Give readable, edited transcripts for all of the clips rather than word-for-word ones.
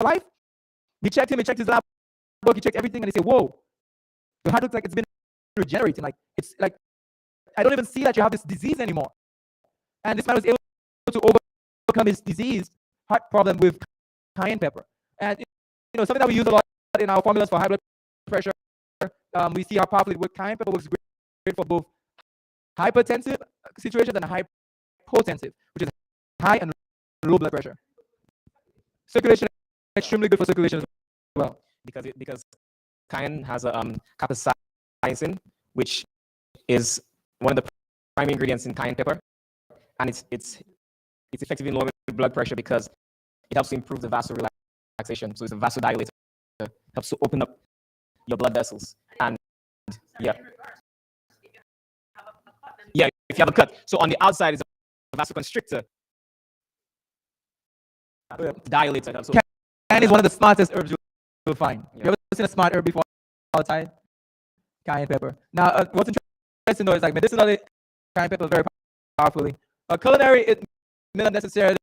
life. He checked him, he checked his lab book, he checked everything, and he said, whoa, your heart looks like it's been regenerating. Like, it's like, I don't even see that you have this disease anymore. And this man was able to overcome his disease, heart problem with cayenne pepper. And, something that we use a lot in our formulas for high blood pressure, we see how powerfully cayenne pepper works great for both hypertensive situations and hypotensive, which is high and low blood pressure. Circulation, extremely good for circulation as well. Because cayenne has a capsaicin, which is one of the primary ingredients in cayenne pepper, and it's effective in lowering blood pressure because it helps to improve the vasodilation. So it's a vasodilator, helps to open up your blood vessels. And yeah, if you have a cut. So on the outside is a vasoconstrictor, dilator. So cayenne is one of the smartest herbs you'll find. You ever seen a smart herb before outside? Cayenne pepper. Now, what's interesting though is like medicinally, cayenne pepper very powerfully. Culinary, it may not necessarily,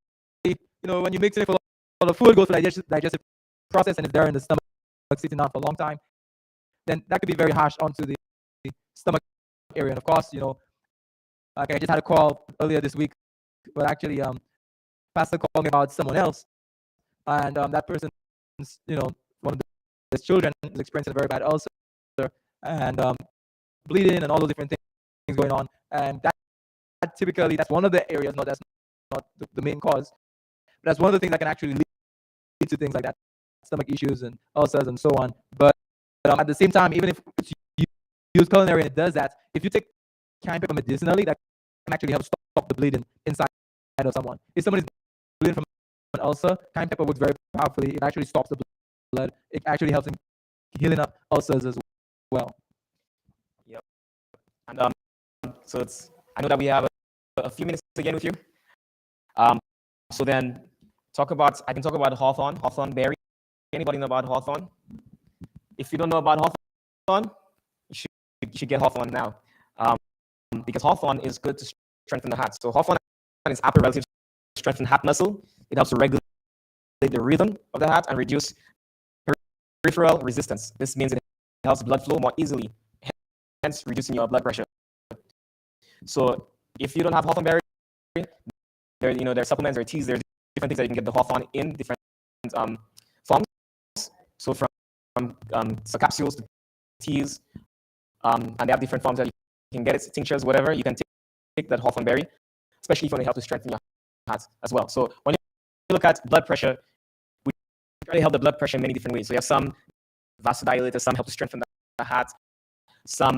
when you mix it with a lot of food, goes through digestive process and it's there in the stomach, sitting down for a long time, then that could be very harsh onto the stomach area. And of course, like I just had a call earlier this week, but actually, pastor called me about someone else, and that person's, one of his children is experiencing a very bad ulcer and bleeding and all those different things going on, and that typically that's one of the areas. No, that's not the main cause, but that's one of the things that can actually lead to things like that, stomach issues and ulcers and so on. But at the same time, even if you use culinary and it does that, if you take cayenne pepper medicinally, that can actually help stop the bleeding inside of someone. If someone is bleeding from an ulcer, cayenne pepper works very powerfully. It actually stops the blood. It actually helps in healing up ulcers as well. Yep. And so I know that we have a few minutes again with you. So then I can talk about hawthorn berry. Anybody know about hawthorn? If you don't know about hawthorn, you should get hawthorn now. Because hawthorn is good to strengthen the heart. So hawthorn is apple relative to strengthen heart muscle. It helps to regulate the rhythm of the heart and reduce peripheral resistance. This means it helps blood flow more easily, hence reducing your blood pressure. So if you don't have hawthorn berry, there are supplements, there are teas, there are different things that you can get the hawthorn in different forms. So from capsules to teas, and they have different forms that you can get it, tinctures, whatever. You can take that hawthorn berry, especially if you want to help to strengthen your heart as well. So when you look at blood pressure, we try to help the blood pressure in many different ways. So you have some vasodilators, some help to strengthen the heart, some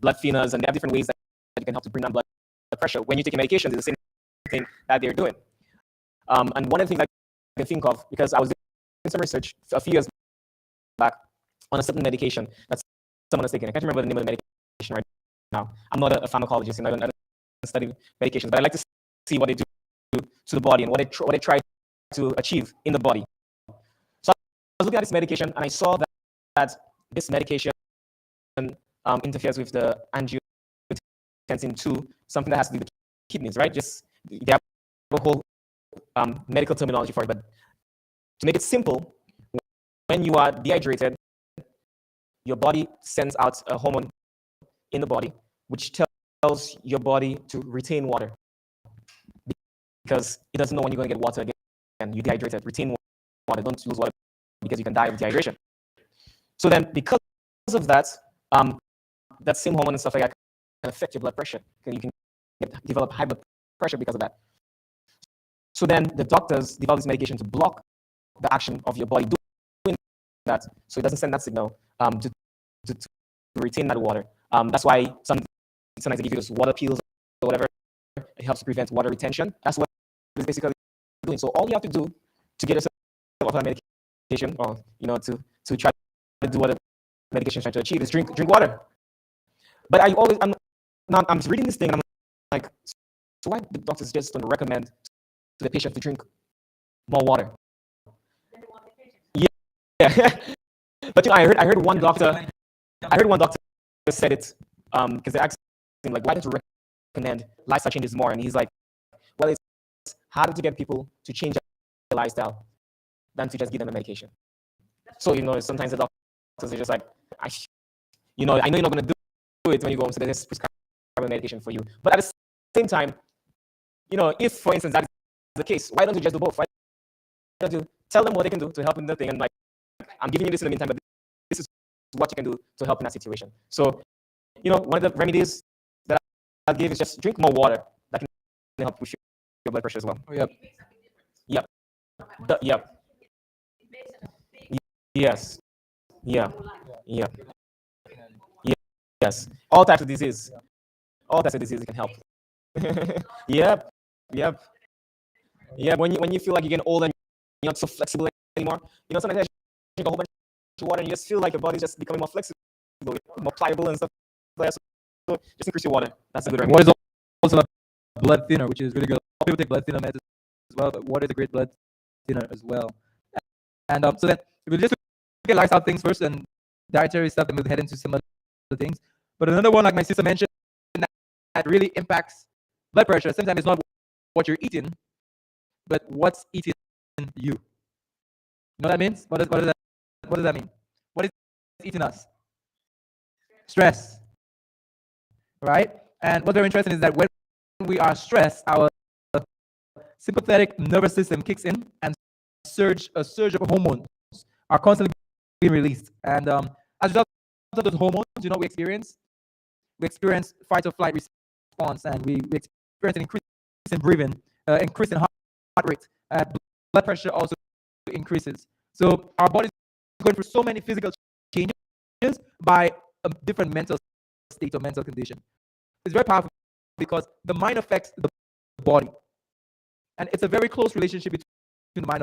blood thinners, and they have different ways that you can help to bring down blood pressure. When you take medications, it's the same thing that they're doing. And one of the things I can think of, because I was doing some research a few years back on a certain medication that someone was taking. I can't remember the name of the medication right now. I'm not a pharmacologist, and I don't study medications, but I like to see what they do to the body and what they try to achieve in the body. So I was looking at this medication, and I saw that this medication interferes with the angiotensin 2, something that has to do with kidneys, right? Just they have a whole medical terminology for it, but to make it simple, when you are dehydrated, your body sends out a hormone in the body which tells your body to retain water because it doesn't know when you're going to get water again. You're dehydrated. Retain water. Don't lose water because you can die of dehydration. So then, because of that, that same hormone and stuff like that can affect your blood pressure. You can develop high blood pressure because of that. So then the doctors develop this medication to block the action of your body doing that, so it doesn't send that signal to retain that water. That's why sometimes they give you those water pills or whatever. It helps to prevent water retention. That's what it's basically doing. So all you have to do to get yourself off that medication, or to try to do what the medication is trying to achieve, is drink water. But I'm reading this thing and I'm like, so why the doctors just don't recommend to the patient to drink more water? Yeah. But I heard one doctor said it because they asked him, like, why don't you recommend lifestyle changes more? And he's like, well, it's harder to get people to change their lifestyle than to just give them a medication. So, sometimes the doctors are just like, I know you're not going to do it when you go home, so they just prescribe a medication for you. But at the same time, if, for instance, that is the case, why don't you just do both? Why don't you tell them what they can do to help in the thing, and like, I'm giving you this in the meantime, but this is what you can do to help in that situation. So, one of the remedies that I'll give is just drink more water. That can help push your blood pressure as well. Oh, yep. Yep. Yep. Yes. Yeah. Yeah. Yes. All types of disease. All types of disease can help. Yep. Yep. Yeah. When you feel like you're getting old and you're not so flexible anymore, sometimes I drink a whole bunch of water and you just feel like your body's just becoming more flexible, more pliable and stuff like that. So just increase your water. That's a good remedy. Water is also a blood thinner, which is really good. A lot of people take blood thinner meds as well, but water is a great blood thinner as well. And so then we'll just look at lifestyle things first and dietary stuff, and we'll head into some other things. But another one, like my sister mentioned, that really impacts blood pressure. Sometimes it's not what you're eating, but what's eating you. You know what that means? What does that mean? What is eating us? Stress, right? And what's very interesting is that when we are stressed, our sympathetic nervous system kicks in, and a surge of hormones are constantly being released. And as a result of those hormones, we experience fight or flight response, and we experience an increase in breathing, increase in heart rate, blood pressure also increases. So our body is going through so many physical changes by a different mental state or mental condition. It's very powerful because the mind affects the body, and it's a very close relationship between the mind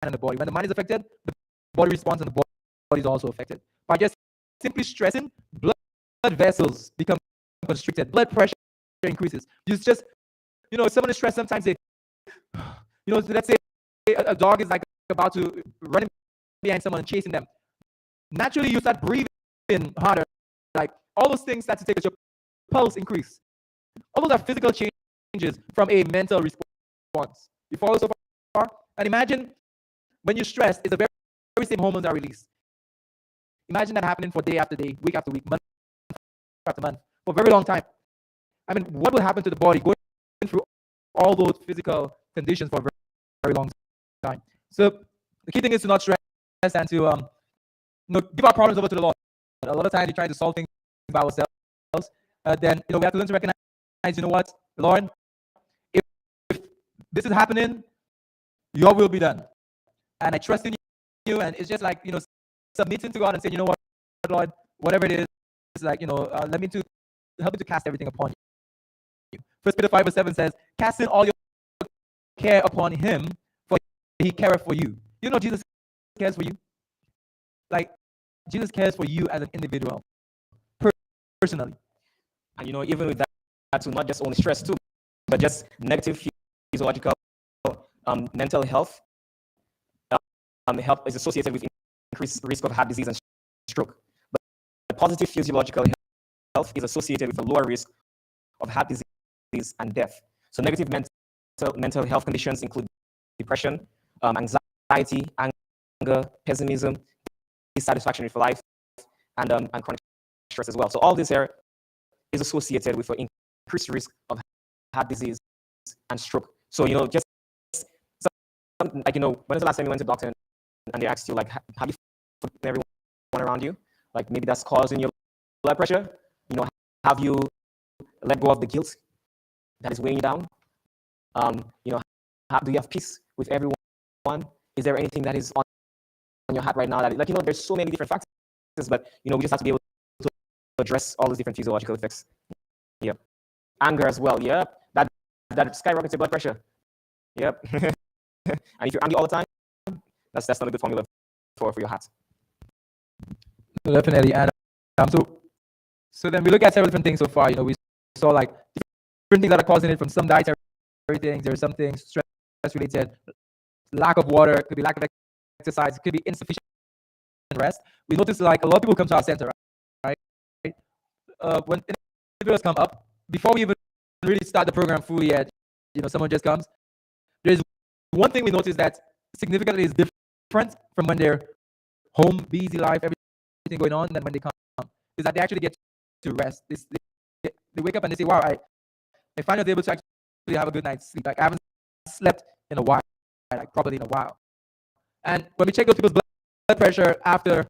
and the body. When the mind is affected, the body responds, and the body is also affected. By just simply stressing, blood vessels become constricted, blood pressure increases. You just, if someone is stressed, sometimes they, let's say a dog is like about to run behind someone and chasing them. Naturally, you start breathing harder. Like all those things start to take your pulse increase. All those are physical changes from a mental response. You follow so far? And imagine when you're stressed, it's the very same hormones are released. Imagine that happening for day after day, week after week, month after month, for a very long time. I mean, what will happen to the body going through all those physical conditions for a very, very long time? So the key thing is to not stress and to give our problems over to the Lord. A lot of times we try to solve things by ourselves. Then we have to learn to recognize, what, Lord, if this is happening, your will be done. And I trust in you, and it's just like, submitting to God and saying, what, Lord, whatever it is, it's like, help me to cast everything upon you. 1 Peter 5:7 says, casting all your care upon him, for he careth for you. Jesus cares for you. Like, Jesus cares for you as an individual, personally. And even with that too, not just only stress too, but just negative physiological mental health. Health is associated with increased risk of heart disease and stroke. But the positive physiological health is associated with a lower risk of heart disease and death. So negative mental health conditions include depression, anxiety, anger, pessimism, dissatisfaction with life, and chronic stress as well. So all this here is associated with an increased risk of heart disease and stroke. So just something like when was the last time you went to the doctor and they asked you, like, have you put everyone around you? Like, maybe that's causing your blood pressure. Have you let go of the guilt that is weighing you down? Do you have peace with everyone? Is there anything that is on your heart right now that, there's so many different factors, but we just have to be able to address all those different physiological effects. Yep. Anger as well. Yep. That skyrockets your blood pressure. Yep. And if you're angry all the time, that's not a good formula for your heart. Definitely. And so then we look at several different things so far. We saw like different things that are causing it from some dietary things. There are some things stress related, lack of water, it could be lack of exercise, it could be insufficient rest. We notice like a lot of people come to our center, right? When individuals come up, before we even really start the program fully yet, someone just comes. There's one thing we notice that significantly is different from when they're home, busy life, everything going on, than when they come, is that they actually get to rest. They wake up and they say, wow, I finally was able to actually have a good night's sleep. Like, I haven't slept in a while, like properly in a while. And when we check those people's blood pressure after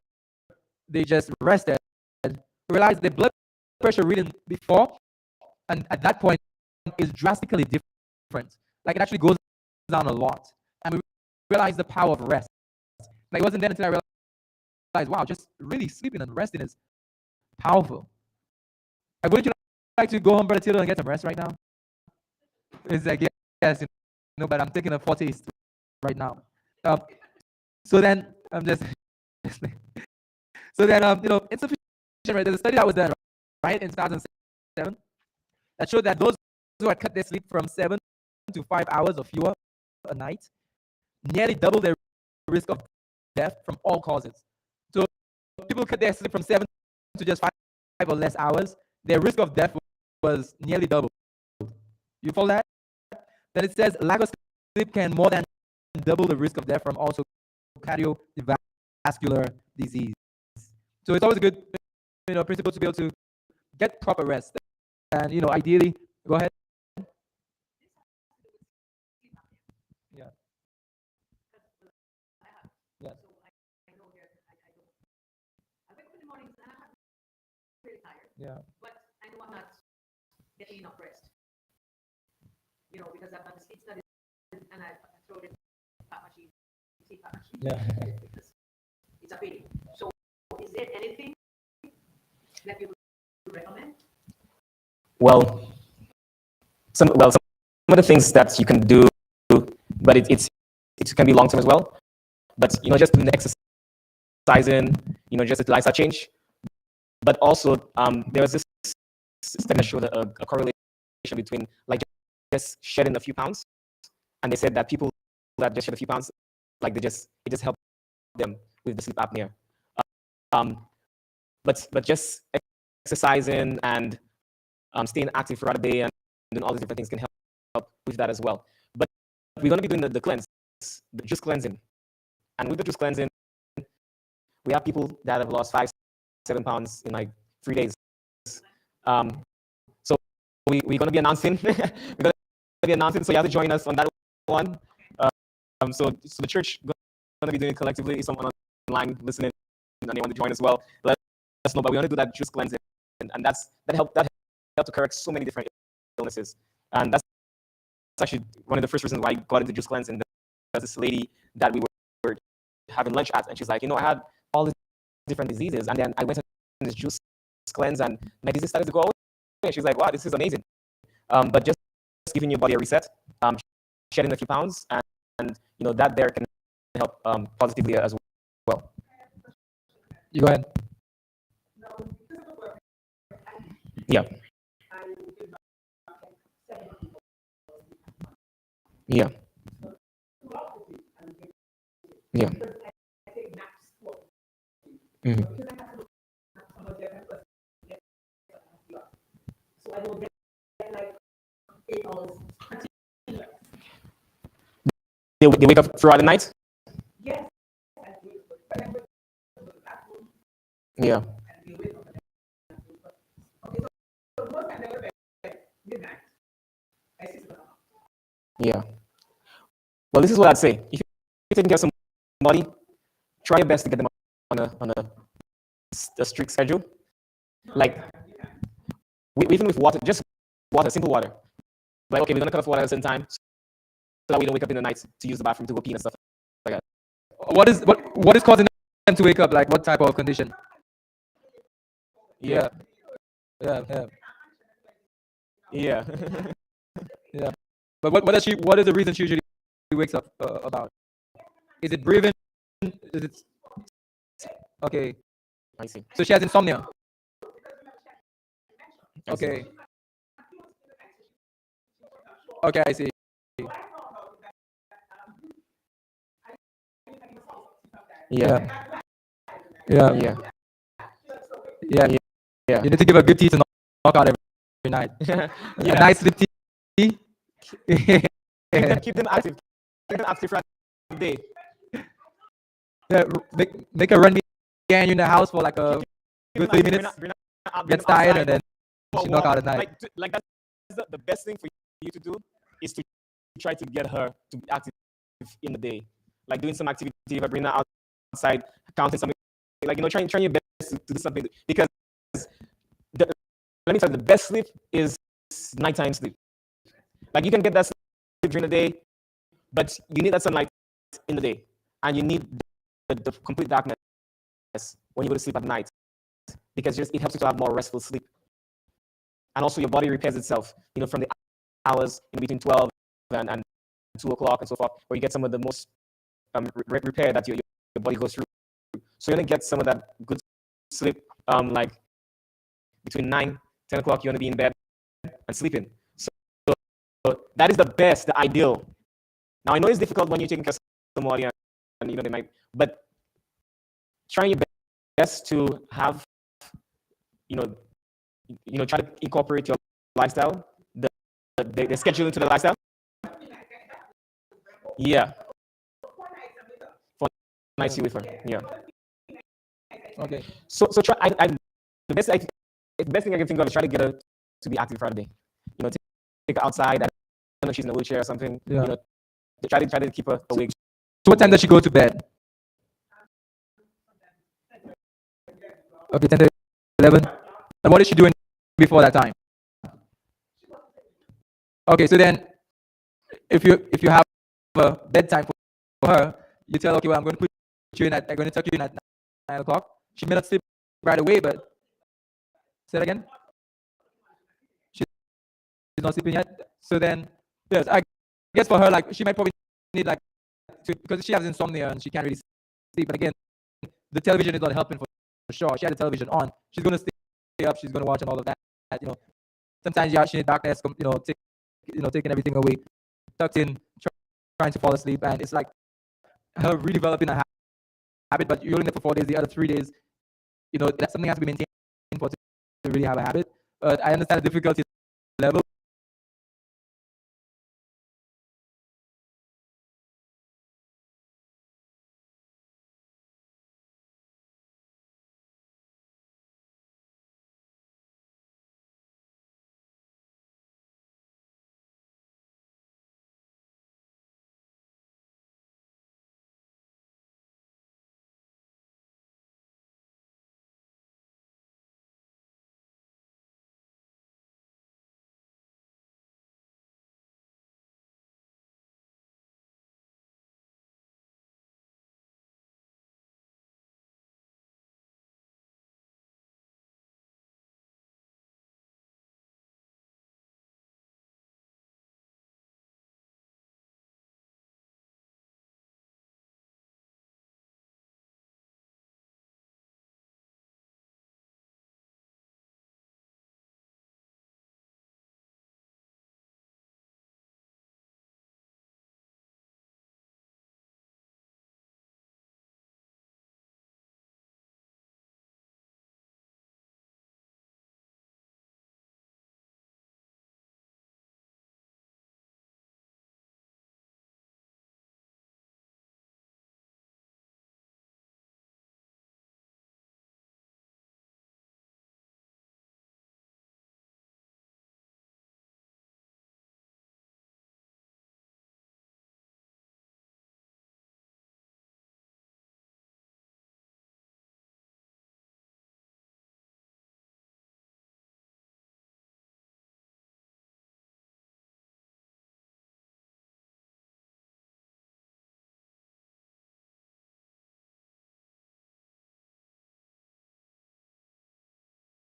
they just rested, we realize the blood pressure reading before and at that point is drastically different. Like, it actually goes down a lot. And we realize the power of rest. Like, it wasn't then until I realized, wow, just really sleeping and resting is powerful. Like, wouldn't you like to go home, Brother Tito, and get some rest right now? It's like, yes, but I'm taking a foretaste right now. So then I'm just so then insufficient rest. There's a study that was done, right, in 2007 that showed that those who had cut their sleep from 7 to 5 hours or fewer a night nearly double their risk of death from all causes. So people cut their sleep from 7 to just 5 or less hours, their risk of death was nearly double. You follow that? Then it says lack of sleep can more than double the risk of death from also cardiovascular disease. So it's always a good principle to be able to get proper rest. And ideally, go ahead. Yeah. Yeah. Yeah. But I know I'm not getting enough rest. Because I've done the sleep studies and I've thrown in pap machine, CPAP machine. Yeah. Because it's a pain. So is there anything that you would recommend? Well, some of the things that you can do, but it can be long term as well. But just doing the exercising, just a lifestyle change. But also, there was this study that showed a correlation between like just shedding a few pounds, and they said that people that just shed a few pounds, like it just helped them with the sleep apnea. But just exercising and staying active throughout the day and doing all these different things can help with that as well. But we're going to be doing the cleanse, the juice cleansing, and with the juice cleansing, we have people that have lost 5-7 pounds in like 3 days. So we're going to be announcing. So you have to join us on that one. So the church going to be doing it collectively. If someone online listening and they want to join as well, let us know. But we want to do that juice cleansing, and that helped to correct so many different illnesses. And that's actually one of the first reasons why I got into juice cleansing. There's this lady that we were having lunch at, and she's like, I had all these different diseases, and then I went on this juice cleanse, and my disease started to go away. And she's like, wow, this is amazing. But just giving your body a reset, shedding a few pounds, and that there can help positively as well. You go ahead. Yeah. Yeah. Yeah. Mm-hmm. So I will get like 8 hours. They wake up throughout the night? Yes. Yeah. Yeah. Well, this is what I'd say. If you're taking care of somebody, try your best to get them on a strict schedule. Like, even with water, just water, simple water. Like, okay, we're going to cut off water at a certain time so that we don't wake up in the night to use the bathroom to go pee and stuff like that. What is causing them to wake up? Like, what type of condition? Yeah. Yeah. Yeah. But what is the reason she usually wakes up about? Is it breathing? Is it okay? I see. So she has insomnia. Okay. Okay, I see. Yeah. Yeah. Yeah. Yeah. Yeah. You need to give a good tea to knock out every night. Yeah. A nice sleep tea. Keep them active. Keep them active throughout the day. Yeah, make her run me and you in the house for like a good 3 minutes, gets tired, and then she knock out at night. Like that's the best thing for you to do is to try to get her to be active in the day, like doing some activity, bringing her outside, counting something, like trying your best to do something, because let me tell you, the best sleep is nighttime sleep. Like you can get that sleep during the day, but you need that sunlight in the day, and you need the complete darkness when you go to sleep at night, because it helps you to have more restful sleep. And also your body repairs itself, from the hours in between 12 and 2 o'clock and so forth, where you get some of the most repair that your body goes through. So you're gonna get some of that good sleep, like between 9, 10 o'clock, you're gonna be in bed and sleeping. So that is the best, the ideal. Now I know it's difficult when you're taking care of somebody and they might, but trying your best to have, try to incorporate your lifestyle, the schedule into the lifestyle. Yeah. For nights you with her. Yeah. Okay. So try. The best thing I can think of is try to get her to be active throughout the day. Take her outside. I don't know if she's in a wheelchair or something. Yeah. Try to keep her awake. So what time does she go to bed? Okay, 10 to 11. And what is she doing before that time? Okay, so then if you have a bedtime for her, you tell, okay, well, I'm going to tuck you in at 9 o'clock. She may not sleep right away, but say it again. She's not sleeping yet. So then, yes, I guess for her, like, she might probably need because she has insomnia and she can't really sleep. But again, the television is not helping for sure. She had the television on. She's going to stay up. She's going to watch and all of that. Sometimes she needs darkness. Taking everything away, tucked in, trying to fall asleep, and it's like her redeveloping a habit. But you're only there for 4 days. The other 3 days, that's something that has to be maintained for to really have a habit. But I understand the difficulty level